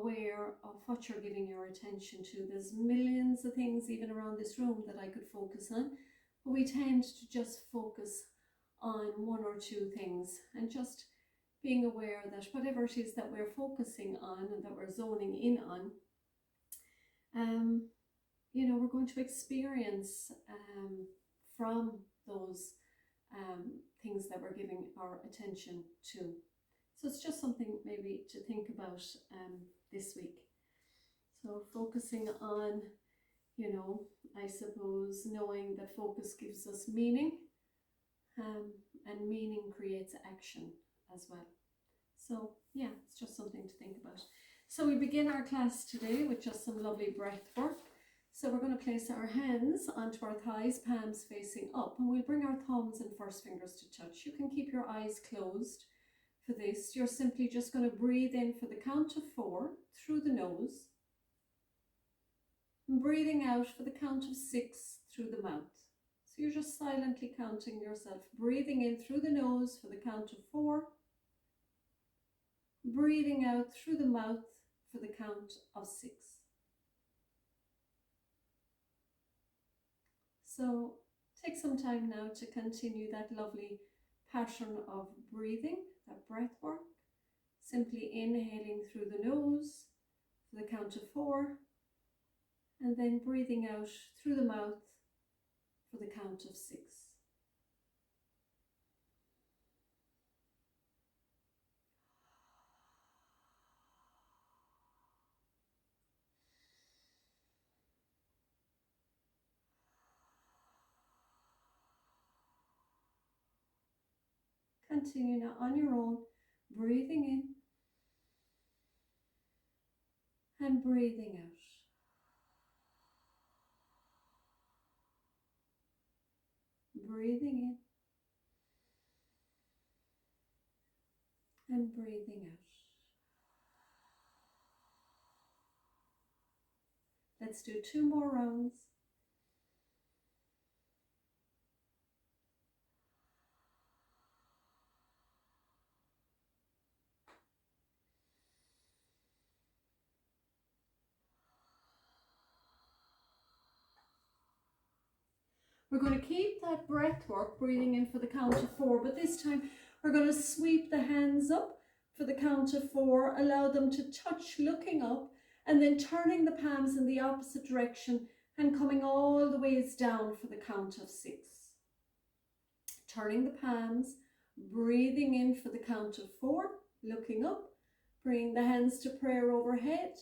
aware of what you're giving your attention to. There's millions of things even around this room that I could focus on, but we tend to just focus on one or two things, and just being aware that whatever it is that we're focusing on and that we're zoning in on, you know, we're going to experience from those things that we're giving our attention to. So it's just something maybe to think about this week. So focusing on, you know, I suppose knowing that focus gives us meaning, and meaning creates action as well. So yeah, it's just something to think about. So we begin our class today with just some lovely breath work. So we're going to place our hands onto our thighs, palms facing up, and we'll bring our thumbs and first fingers to touch. You can keep your eyes closed for this. You're simply just going to breathe in for the count of 4 through the nose, and breathing out for the count of 6 through the mouth. So you're just silently counting yourself, breathing in through the nose for the count of 4, breathing out through the mouth for the count of 6. So take some time now to continue that lovely pattern of breathing, that breath work. Simply inhaling through the nose for the count of 4, and then breathing out through the mouth for the count of 6. Continue now on your own, breathing in and breathing out. Breathing in and breathing out. Let's do 2 more rounds. We're going to keep that breath work, breathing in for the count of 4, but this time we're going to sweep the hands up for the count of 4, allow them to touch, looking up, and then turning the palms in the opposite direction and coming all the ways down for the count of 6. Turning the palms, breathing in for the count of 4, looking up, bringing the hands to prayer overhead,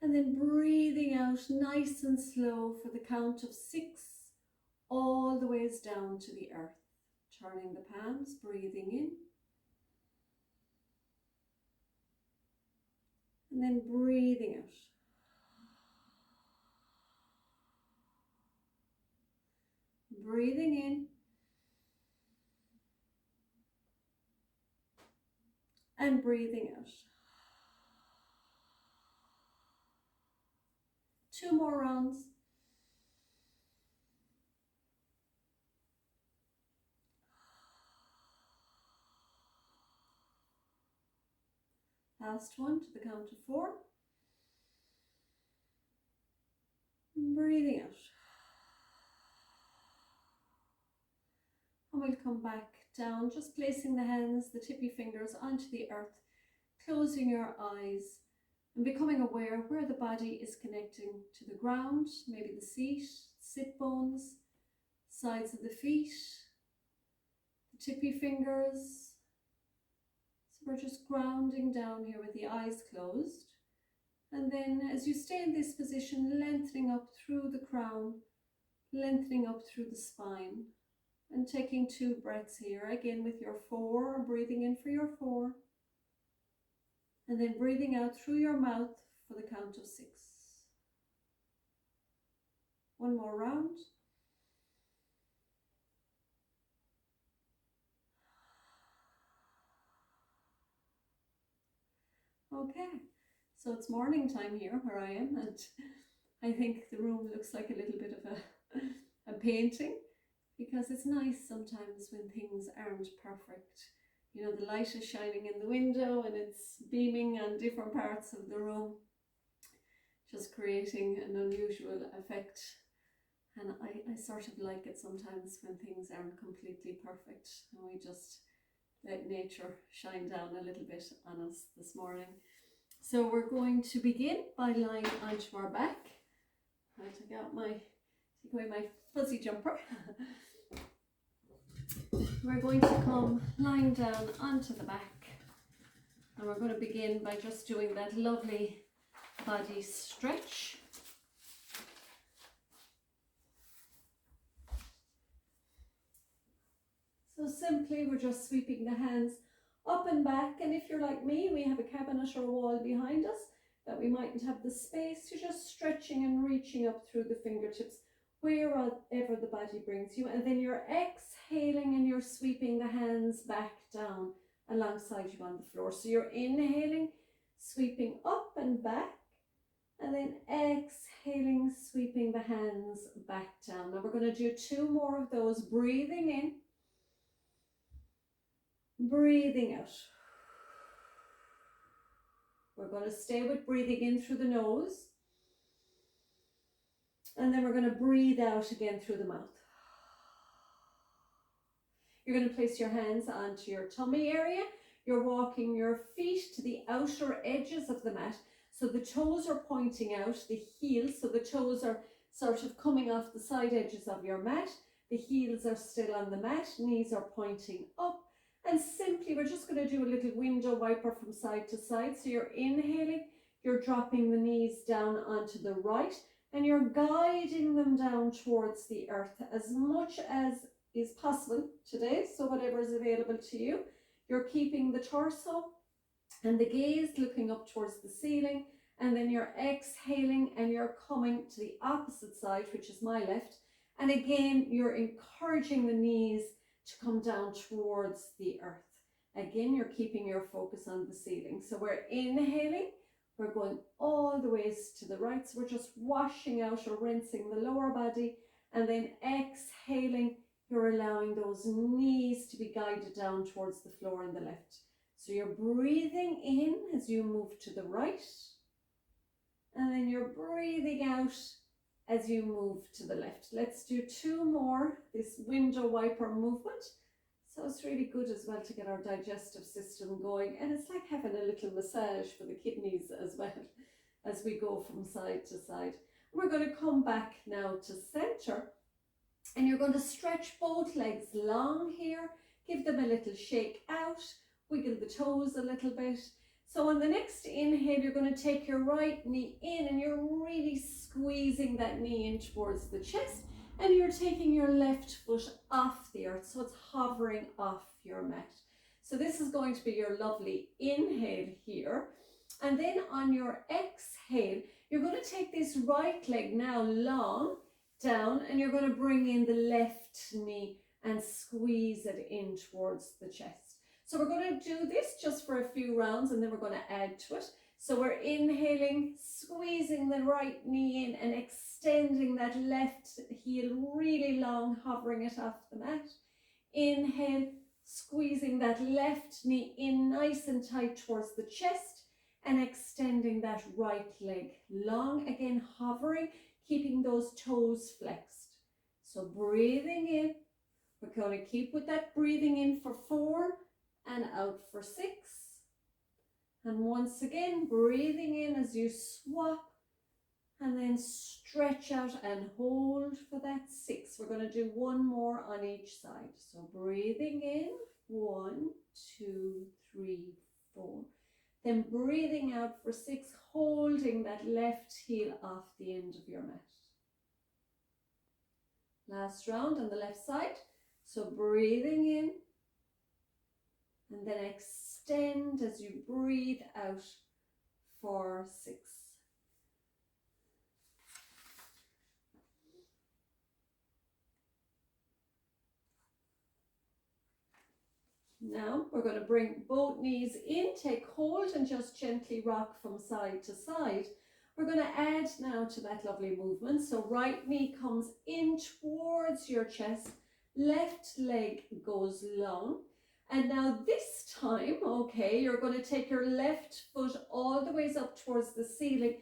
and then breathing out nice and slow for the count of 6, all the ways down to the earth. Turning the palms, breathing in, and then breathing out. Breathing in and breathing out. 2 more rounds. Last one to the count of 4. Breathing out. And we'll come back down, just placing the hands, the tippy fingers onto the earth, closing your eyes and becoming aware where the body is connecting to the ground, maybe the seat, sit bones, sides of the feet, the tippy fingers. So we're just grounding down here with the eyes closed. And then as you stay in this position, lengthening up through the crown, lengthening up through the spine, and taking 2 breaths here, again with your 4, breathing in for your 4, and then breathing out through your mouth for the count of 6. 1 more round. Okay, so it's morning time here where I am, and I think the room looks like a little bit of a painting, because it's nice sometimes when things aren't perfect you know, the light is shining in the window and it's beaming on different parts of the room, just creating an unusual effect. And I sort of like it sometimes when things aren't completely perfect and we just let nature shine down a little bit on us this morning. So we're going to begin by lying onto our back. I take away my fuzzy jumper. We're going to come lying down onto the back, and we're going to begin by just doing that lovely body stretch. So simply we're just sweeping the hands up and back, and if you're like me, we have a cabinet or a wall behind us that we mightn't have the space, you're just stretching and reaching up through the fingertips wherever the body brings you, and then you're exhaling and you're sweeping the hands back down alongside you on the floor. So you're inhaling, sweeping up and back, and then exhaling, sweeping the hands back down. Now we're going to do 2 more of those, breathing in, breathing out. We're going to stay with breathing in through the nose, and then we're going to breathe out again through the mouth. You're going to place your hands onto your tummy area. You're walking your feet to the outer edges of the mat. So the toes are pointing out, the heels, so the toes are sort of coming off the side edges of your mat. The heels are still on the mat, knees are pointing up. And simply, we're just going to do a little window wiper from side to side. So you're inhaling, you're dropping the knees down onto the right, and you're guiding them down towards the earth as much as is possible today. So whatever is available to you, you're keeping the torso and the gaze looking up towards the ceiling, and then you're exhaling and you're coming to the opposite side, which is my left. And again, you're encouraging the knees to come down towards the earth. Again, you're keeping your focus on the ceiling. So we're inhaling, we're going all the ways to the right. So we're just washing out or rinsing the lower body, and then exhaling, you're allowing those knees to be guided down towards the floor on the left. So you're breathing in as you move to the right, and then you're breathing out as you move to the left. Let's do 2 more, this window wiper movement. So it's really good as well to get our digestive system going, and it's like having a little massage for the kidneys as well as we go from side to side. We're going to come back now to center, and you're going to stretch both legs long here, give them a little shake out, wiggle the toes a little bit. So on the next inhale, you're going to take your right knee in, and you're really squeezing that knee in towards the chest, and you're taking your left foot off the earth, so it's hovering off your mat. So this is going to be your lovely inhale here, and then on your exhale, you're going to take this right leg now long down, and you're going to bring in the left knee and squeeze it in towards the chest. So we're going to do this just for a few rounds, and then we're going to add to it. So we're inhaling, squeezing the right knee in and extending that left heel really long, hovering it off the mat. Inhale, squeezing that left knee in nice and tight towards the chest, and extending that right leg long, again hovering, keeping those toes flexed. So breathing in, we're going to keep with that breathing in for 4 and out for 6. And once again, breathing in as you swap, and then stretch out and hold for that 6. We're going to do 1 more on each side. So breathing in, 1, 2, 3, 4. Then breathing out for 6, holding that left heel off the end of your mat. Last round on the left side. So breathing in, and then extend as you breathe out for 6. Now we're going to bring both knees in, take hold, and just gently rock from side to side. We're going to add now to that lovely movement. So right knee comes in towards your chest, left leg goes long, And now this time, okay, you're going to take your left foot all the ways up towards the ceiling,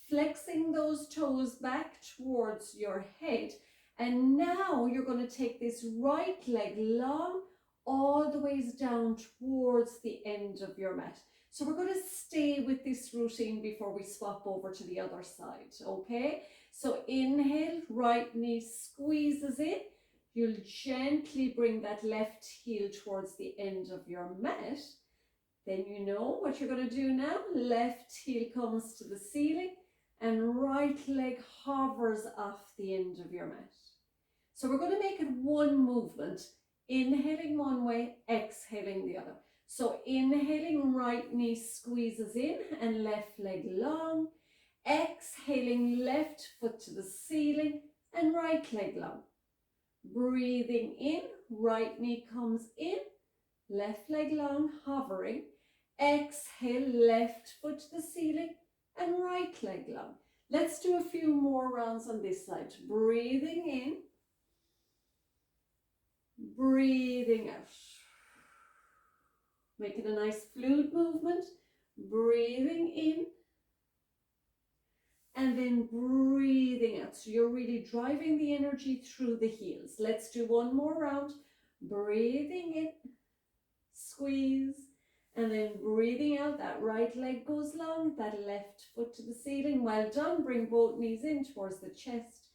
flexing those toes back towards your head. And now you're going to take this right leg long all the ways down towards the end of your mat. So we're going to stay with this routine before we swap over to the other side, okay? So inhale, right knee squeezes in. You'll gently bring that left heel towards the end of your mat. Then you know what you're going to do now. Left heel comes to the ceiling and right leg hovers off the end of your mat. So we're going to make it one movement. Inhaling one way, exhaling the other. So inhaling, right knee squeezes in and left leg long. Exhaling, left foot to the ceiling and right leg long. Breathing in, right knee comes in, left leg long, hovering. Exhale, left foot to the ceiling and right leg long. Let's do a few more rounds on this side. Breathing in, breathing out. Making a nice fluid movement. Breathing in and then breathing out. So you're really driving the energy through the heels. Let's do one more round. Breathing in, squeeze, and then breathing out. That right leg goes long, that left foot to the ceiling. Well done. Bring both knees in towards the chest.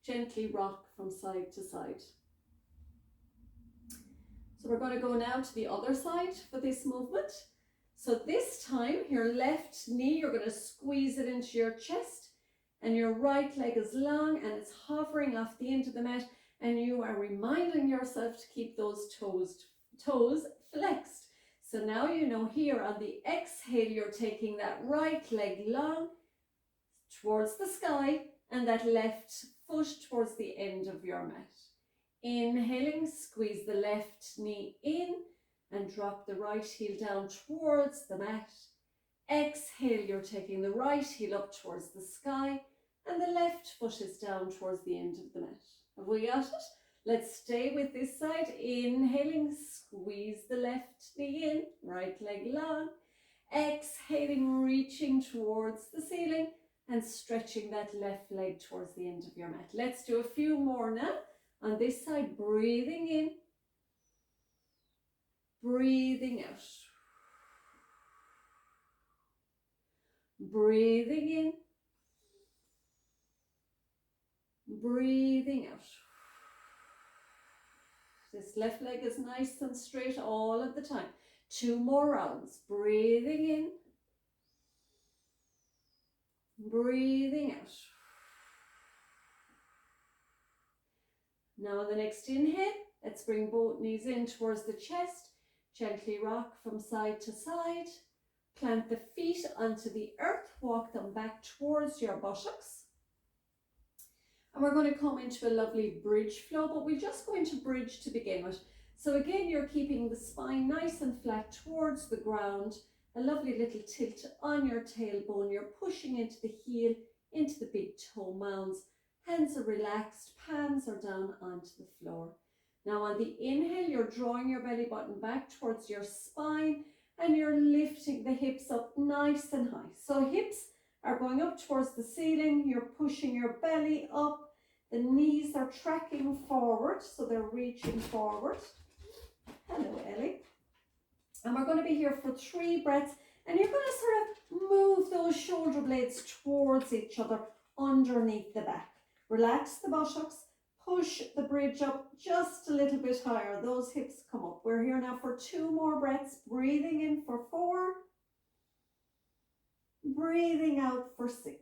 Gently rock from side to side. So we're going to go now to the other side for this movement. So this time, your left knee, you're going to squeeze it into your chest, and your right leg is long and it's hovering off the end of the mat, and you are reminding yourself to keep those toes flexed. So now you know here on the exhale, you're taking that right leg long towards the sky and that left foot towards the end of your mat. Inhaling, squeeze the left knee in and drop the right heel down towards the mat. Exhale, you're taking the right heel up towards the sky and the left foot is down towards the end of the mat. Have we got it? Let's stay with this side. Inhaling, squeeze the left knee in, right leg long. Exhaling, reaching towards the ceiling and stretching that left leg towards the end of your mat. Let's do a few more now. On this side, breathing in, breathing out. Breathing in, breathing out. This left leg is nice and straight all of the time. 2 more rounds. Breathing in, breathing out. Now on the next inhale, let's bring both knees in towards the chest. Gently rock from side to side. Plant the feet onto the earth. Walk them back towards your buttocks. And we're going to come into a lovely bridge flow, but we'll just go into bridge to begin with. So again, you're keeping the spine nice and flat towards the ground. A lovely little tilt on your tailbone. You're pushing into the heel, into the big toe mounds. Hands are relaxed, palms are down onto the floor. Now on the inhale, you're drawing your belly button back towards your spine and you're lifting the hips up nice and high. So hips are going up towards the ceiling, you're pushing your belly up, the knees are tracking forward, so they're reaching forward. Hello, Ellie. And we're going to be here for 3 breaths, and you're going to sort of move those shoulder blades towards each other underneath the back. Relax the buttocks, push the bridge up just a little bit higher. Those hips come up. We're here now for 2 more breaths. Breathing in for 4. Breathing out for 6.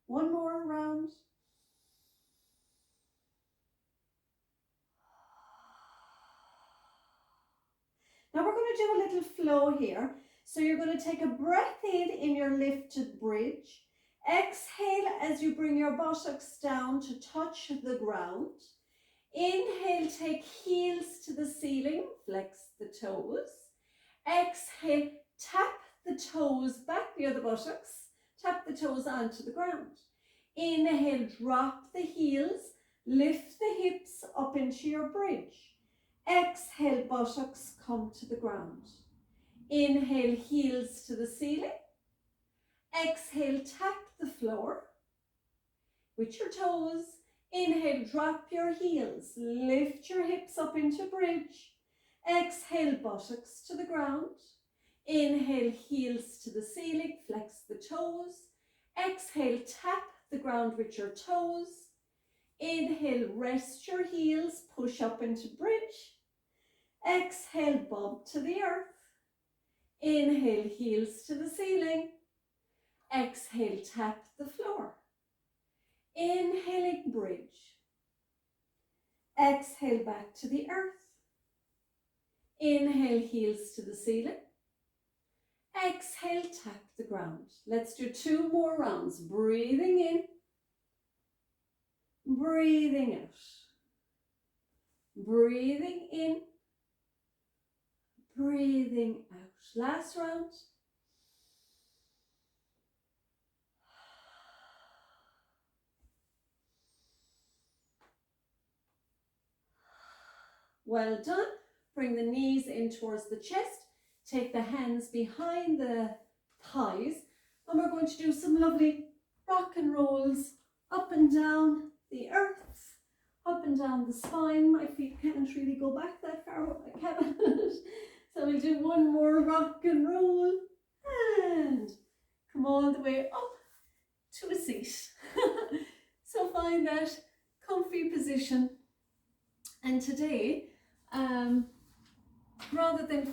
1 more round. Now we're going to do a little flow here. So you're going to take a breath in your lifted bridge. Exhale as you bring your buttocks down to touch the ground. Inhale, take heels to the ceiling, flex the toes. Exhale, tap the toes back near the buttocks, tap the toes onto the ground. Inhale, drop the heels, Lift the hips up into your bridge. Exhale, buttocks come to the ground. Inhale, heels to the ceiling. Exhale, tap the floor with your toes. Inhale, drop your heels. Lift your hips up into bridge. Exhale, buttocks to the ground. Inhale, heels to the ceiling. Flex the toes. Exhale, tap the ground with your toes. Inhale, rest your heels. Push up into bridge. Exhale, bump to the earth. Inhale, heels to the ceiling. Exhale, tap the floor. Inhaling, bridge. Exhale, back to the earth. Inhale, heels to the ceiling. Exhale, tap the ground. Let's do 2 more rounds. Breathing in. Breathing out. Breathing in. Breathing out. Last round. Well done. Bring the knees in towards the chest. Take the hands behind the thighs. And we're going to do some lovely rock and rolls up and down the earth, up and down the spine. My feet can't really go back that far, I can't. So we'll do 1 more rock and roll and come all the way up to a seat. So find that comfy position. And today, rather than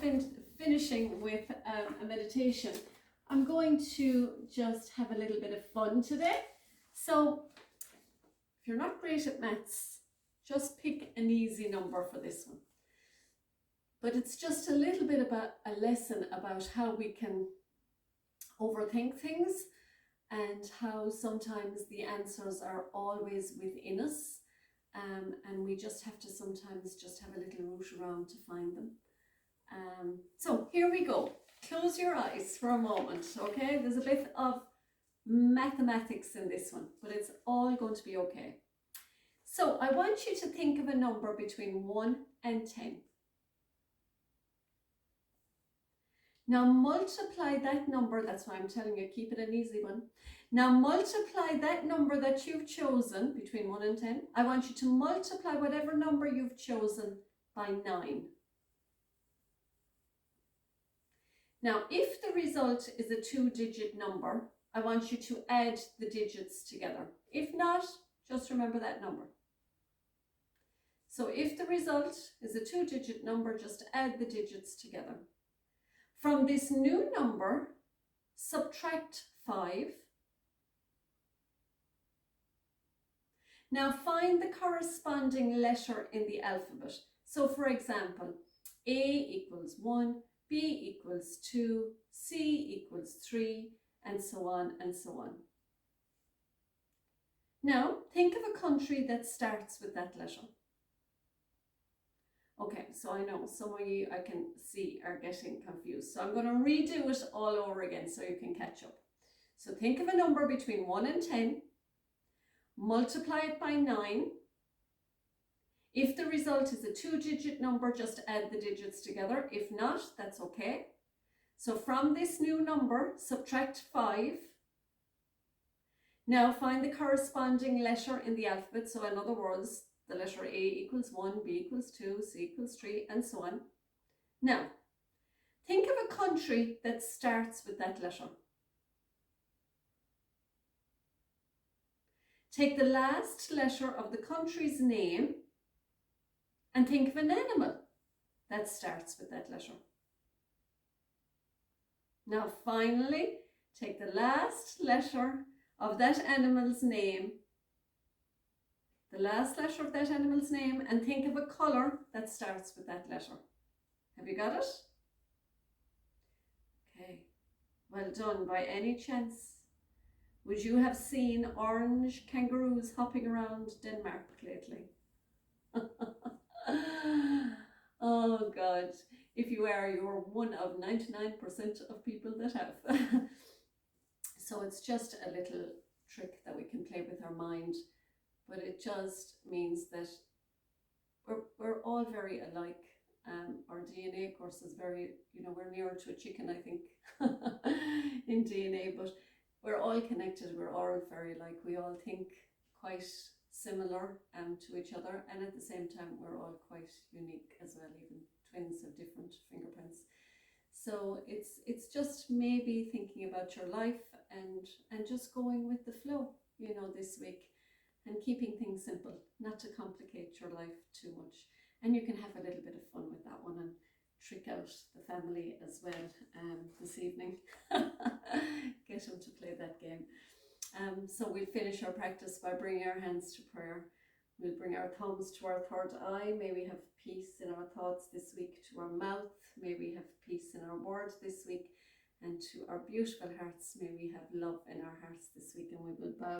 finishing with a meditation, I'm going to just have a little bit of fun today. So if you're not great at maths, just pick an easy number for this one. But it's just a little bit about a lesson about how we can overthink things and how sometimes the answers are always within us. And we just have to sometimes just have a little route around to find them. So here we go. Close your eyes for a moment, okay? There's a bit of mathematics in this one, but it's all going to be okay. So I want you to think of a number between 1 and 10. Now multiply that number, that's why I'm telling you, keep it an easy one. Now multiply that number that you've chosen between 1 and 10. I want you to multiply whatever number you've chosen by 9. Now if the result is a 2-digit number, I want you to add the digits together. If not, just remember that number. So if the result is a 2-digit number, just add the digits together. From this new number, subtract 5. Now find the corresponding letter in the alphabet. So for example, A equals 1, B equals 2, C equals 3, and so on and so on. Now think of a country that starts with that letter. Okay, so I know some of you I can see are getting confused. So I'm going to redo it all over again so you can catch up. So think of a number between 1 and 10. Multiply it by 9. If the result is a 2-digit number, just add the digits together. If not, that's okay. So from this new number, subtract 5. Now find the corresponding letter in the alphabet. So in other words, the letter A equals 1, B equals 2, C equals 3, and so on. Now, think of a country that starts with that letter. Take the last letter of the country's name and think of an animal that starts with that letter. Now finally, take the last letter of that animal's name, and think of a colour that starts with that letter. Have you got it? Okay, well done. By any chance, would you have seen orange kangaroos hopping around Denmark lately? Oh God, if you are, you're one of 99% of people that have. So it's just a little trick that we can play with our mind but it just means that we're all very alike. Our DNA, of course, is very, we're nearer to a chicken, I think, in DNA, but we're all connected. We're all very alike. We all think quite similar to each other, and at the same time, we're all quite unique as well. Even twins have different fingerprints. So it's just maybe thinking about your life and just going with the flow, this week, and keeping things simple, not to complicate your life too much. And you can have a little bit of fun with that one and trick out the family as well this evening. Get them to play that game. So we'll finish our practice by bringing our hands to prayer. We'll bring our thumbs to our third eye. May we have peace in our thoughts this week. To our mouth, may we have peace in our words this week. And to our beautiful hearts, may we have love in our hearts this week. And we will bow